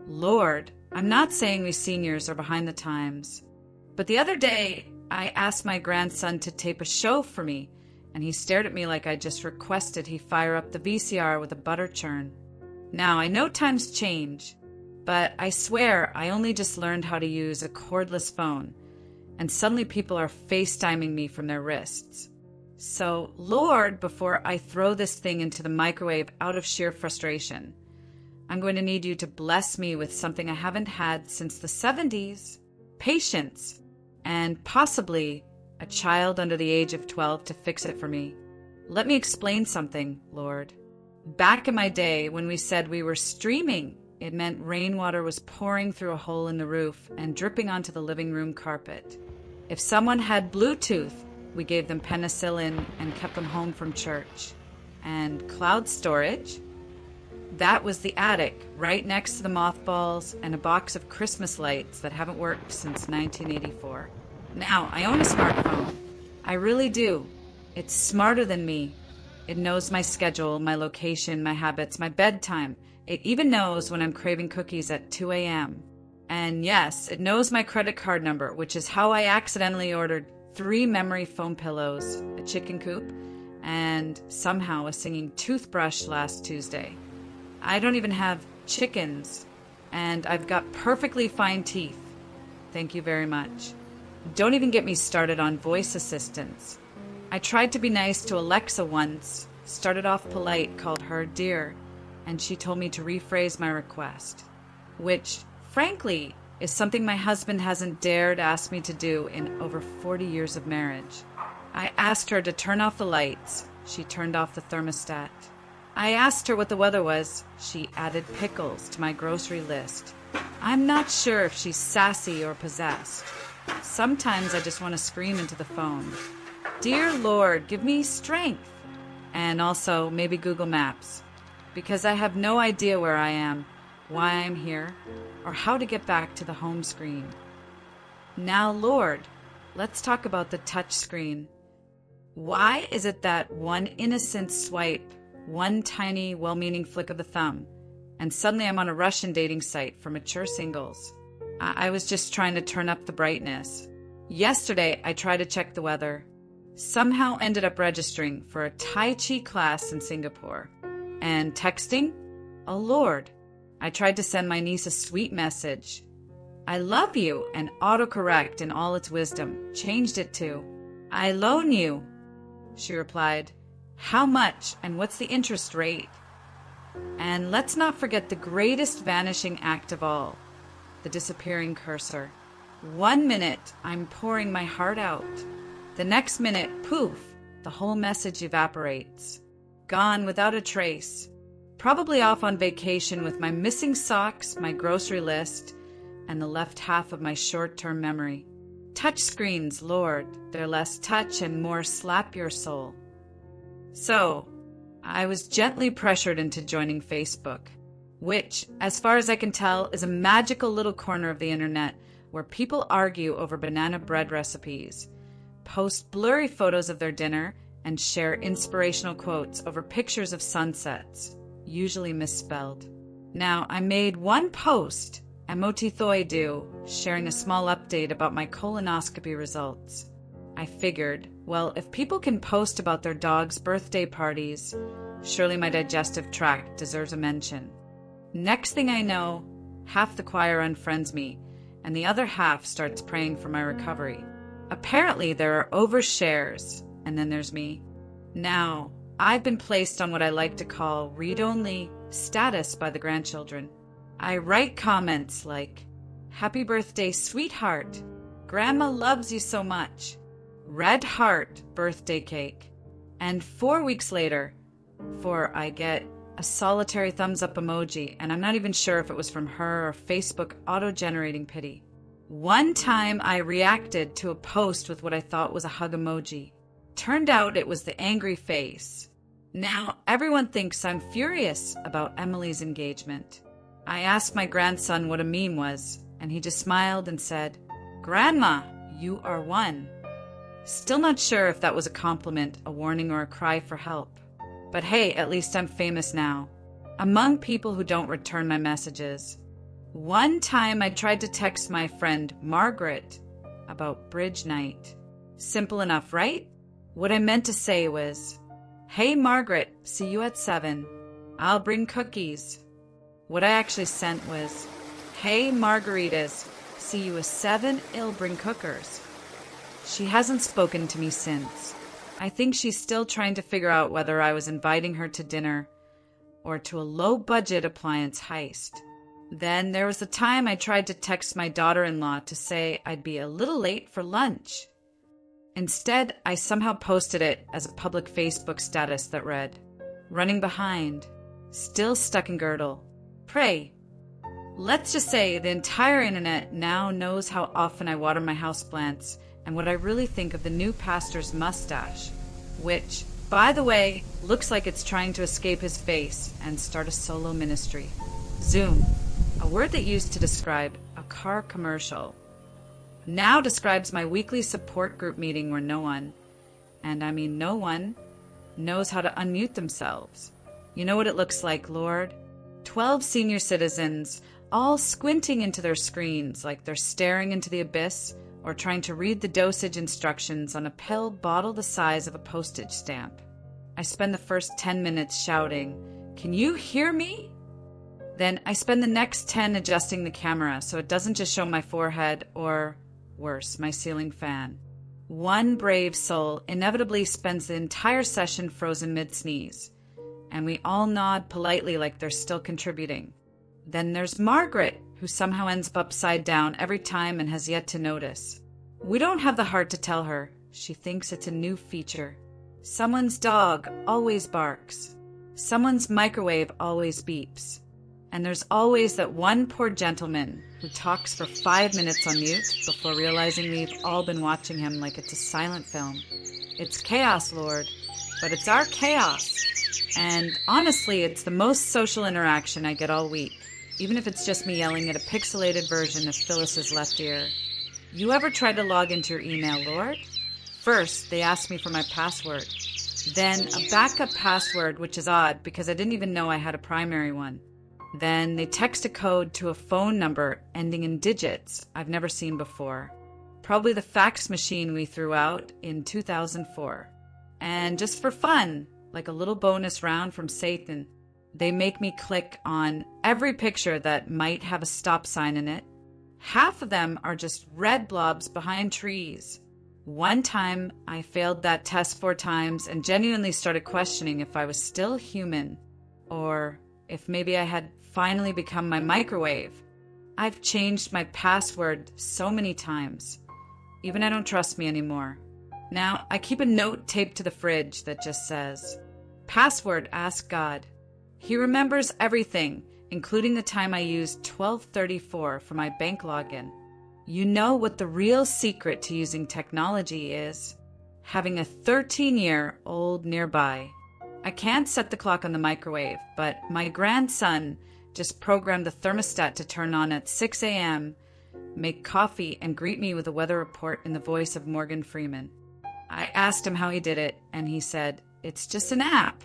Lord, I'm not saying we seniors are behind the times, but the other day I asked my grandson to tape a show for me, and he stared at me like I just requested he fire up the VCR with a butter churn. Now, I know times change, but I swear I only just learned how to use a cordless phone, and suddenly people are FaceTiming me from their wrists. So, Lord, before I throw this thing into the microwave out of sheer frustration, I'm going to need you to bless me with something I haven't had since the 70s, patience, and possibly a child under the age of 12 to fix it for me. Let me explain something, Lord. Back in my day, when we said we were streaming, it meant rainwater was pouring through a hole in the roof and dripping onto the living room carpet. If someone had Bluetooth, we gave them penicillin and kept them home from church. And cloud storage? That was the attic, right next to the mothballs and a box of Christmas lights that haven't worked since 1984. Now, I own a smartphone. I really do. It's smarter than me. It knows my schedule, my location, my habits, my bedtime. It even knows when I'm craving cookies at 2 a.m. And yes, it knows my credit card number, which is how I accidentally ordered 3 memory foam pillows, a chicken coop, and somehow a singing toothbrush last Tuesday. I don't even have chickens, and I've got perfectly fine teeth. Thank you very much. Don't even get me started on voice assistants. I tried to be nice to Alexa once, started off polite, called her dear, and she told me to rephrase my request, which, frankly, is something my husband hasn't dared ask me to do in over 40 years of marriage. I asked her to turn off the lights. She turned off the thermostat. I asked her what the weather was. She added pickles to my grocery list. I'm not sure if she's sassy or possessed. Sometimes I just want to scream into the phone, "Dear Lord, give me strength." And also maybe Google Maps, because I have no idea where I am, why I'm here, or how to get back to the home screen. Now, Lord, let's talk about the touch screen. Why is it that one innocent swipe, one tiny, well-meaning flick of the thumb, and suddenly I'm on a Russian dating site for mature singles? I was just trying to turn up the brightness. Yesterday, I tried to check the weather. Somehow ended up registering for a Tai Chi class in Singapore. And texting? Oh Lord. I tried to send my niece a sweet message. "I love you," and autocorrect in all its wisdom changed it to, "I loan you." She replied, "How much and what's the interest rate?" And let's not forget the greatest vanishing act of all, the disappearing cursor. 1 minute, I'm pouring my heart out. The next minute, poof, the whole message evaporates. Gone without a trace. Probably off on vacation with my missing socks, my grocery list, and the left half of my short-term memory. Touch screens, Lord, they're less touch and more slap your soul. So, I was gently pressured into joining Facebook, which, as far as I can tell, is a magical little corner of the internet where people argue over banana bread recipes, post blurry photos of their dinner, and share inspirational quotes over pictures of sunsets, usually misspelled. Now, I made one post, emotithoidu, sharing a small update about my colonoscopy results. I figured, well, if people can post about their dog's birthday parties, surely my digestive tract deserves a mention. Next thing I know, half the choir unfriends me, and the other half starts praying for my recovery. Apparently, there are overshares, and then there's me. Now, I've been placed on what I like to call read-only status by the grandchildren. I write comments like, "Happy birthday, sweetheart. Grandma loves you so much. Red heart birthday cake." And 4 weeks later, I get a solitary thumbs up emoji, and I'm not even sure if it was from her or Facebook auto-generating pity. One time I reacted to a post with what I thought was a hug emoji. Turned out it was the angry face. Now everyone thinks I'm furious about Emily's engagement. I asked my grandson what a meme was, and he just smiled and said, "Grandma, you are one." Still not sure if that was a compliment, a warning, or a cry for help. But hey, at least I'm famous now. Among people who don't return my messages. One time I tried to text my friend Margaret about bridge night. Simple enough, right? What I meant to say was, "Hey Margaret, see you at 7. I'll bring cookies." What I actually sent was, "Hey Margaritas, see you at 7, I'll bring cookers." She hasn't spoken to me since. I think she's still trying to figure out whether I was inviting her to dinner or to a low-budget appliance heist. Then there was the time I tried to text my daughter-in-law to say I'd be a little late for lunch. Instead, I somehow posted it as a public Facebook status that read, "Running behind, still stuck in girdle. Pray." Let's just say the entire internet now knows how often I water my houseplants and what I really think of the new pastor's mustache, which, by the way, looks like it's trying to escape his face and start a solo ministry. Zoom, a word that used to describe a car commercial, now describes my weekly support group meeting where no one, and I mean no one, knows how to unmute themselves. You know what it looks like, Lord? 12 senior citizens, all squinting into their screens like they're staring into the abyss or trying to read the dosage instructions on a pill bottle the size of a postage stamp. I spend the first 10 minutes shouting, "Can you hear me?" Then I spend the next 10 adjusting the camera so it doesn't just show my forehead or, worse, my ceiling fan. One brave soul inevitably spends the entire session frozen mid-sneeze, and we all nod politely like they're still contributing. Then there's Margaret, who somehow ends up upside down every time and has yet to notice. We don't have the heart to tell her. She thinks it's a new feature. Someone's dog always barks. Someone's microwave always beeps. And there's always that one poor gentleman who talks for 5 minutes on mute before realizing we've all been watching him like it's a silent film. It's chaos, Lord, but it's our chaos. And honestly, it's the most social interaction I get all week, even if it's just me yelling at a pixelated version of Phyllis's left ear. You ever try to log into your email, Lord? First, they asked me for my password. Then a backup password, which is odd because I didn't even know I had a primary one. Then they text a code to a phone number ending in digits I've never seen before. Probably the fax machine we threw out in 2004. And just for fun, like a little bonus round from Satan, they make me click on every picture that might have a stop sign in it. Half of them are just red blobs behind trees. One time, I failed that test 4 times and genuinely started questioning if I was still human, or if maybe I had finally become my microwave. I've changed my password so many times. Even I don't trust me anymore. Now, I keep a note taped to the fridge that just says, "Password, ask God." He remembers everything, including the time I used 1234 for my bank login. You know what the real secret to using technology is? Having a 13-year-old nearby. I can't set the clock on the microwave, but my grandson just programmed the thermostat to turn on at 6 a.m., make coffee, and greet me with a weather report in the voice of Morgan Freeman. I asked him how he did it, and he said, "It's just an app."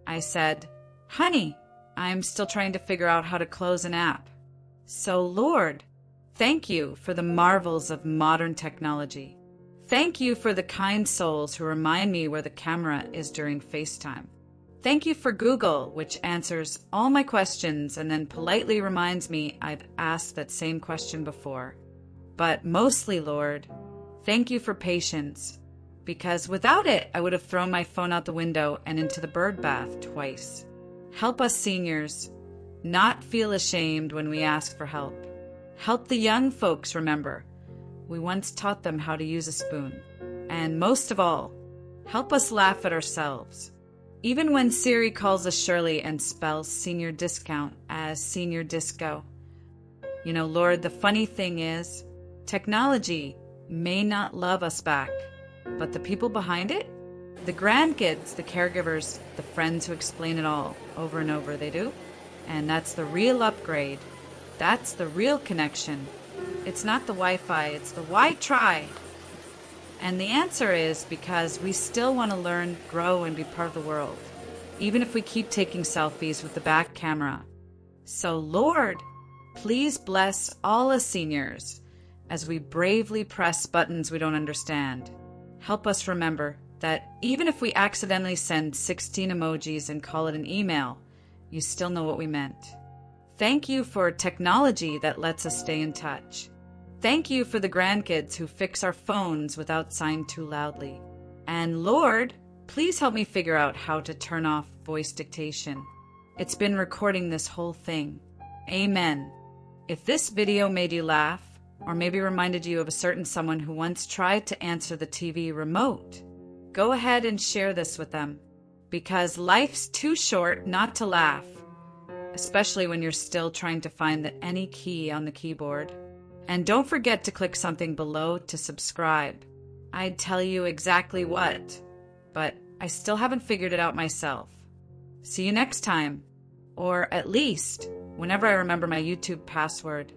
I said, "Honey, I'm still trying to figure out how to close an app." So, Lord, thank you for the marvels of modern technology. Thank you for the kind souls who remind me where the camera is during FaceTime. Thank you for Google, which answers all my questions and then politely reminds me I've asked that same question before. But mostly, Lord, thank you for patience, because without it, I would have thrown my phone out the window and into the bird bath twice. Help us seniors not feel ashamed when we ask for help. Help the young folks remember we once taught them how to use a spoon. And most of all, help us laugh at ourselves. Even when Siri calls us Shirley and spells senior discount as senior disco. You know, Lord, the funny thing is, technology may not love us back, but the people behind it, the grandkids, the caregivers, the friends who explain it all over and over, they do. And that's the real upgrade. That's the real connection. It's not the Wi-Fi, it's the why try. And the answer is because we still want to learn, grow, and be part of the world, even if we keep taking selfies with the back camera. So, Lord, Please bless all us seniors as we bravely press buttons we don't understand. Help us remember that even if we accidentally send 16 emojis and call it an email, you still know what we meant. Thank you for technology that lets us stay in touch. Thank you for the grandkids who fix our phones without sighing too loudly. And Lord, please help me figure out how to turn off voice dictation. It's been recording this whole thing. Amen. If this video made you laugh, or maybe reminded you of a certain someone who once tried to answer the TV remote, go ahead and share this with them, because life's too short not to laugh, especially when you're still trying to find the any key on the keyboard. And don't forget to click something below to subscribe. I'd tell you exactly what, but I still haven't figured it out myself. See you next time, or at least whenever I remember my YouTube password.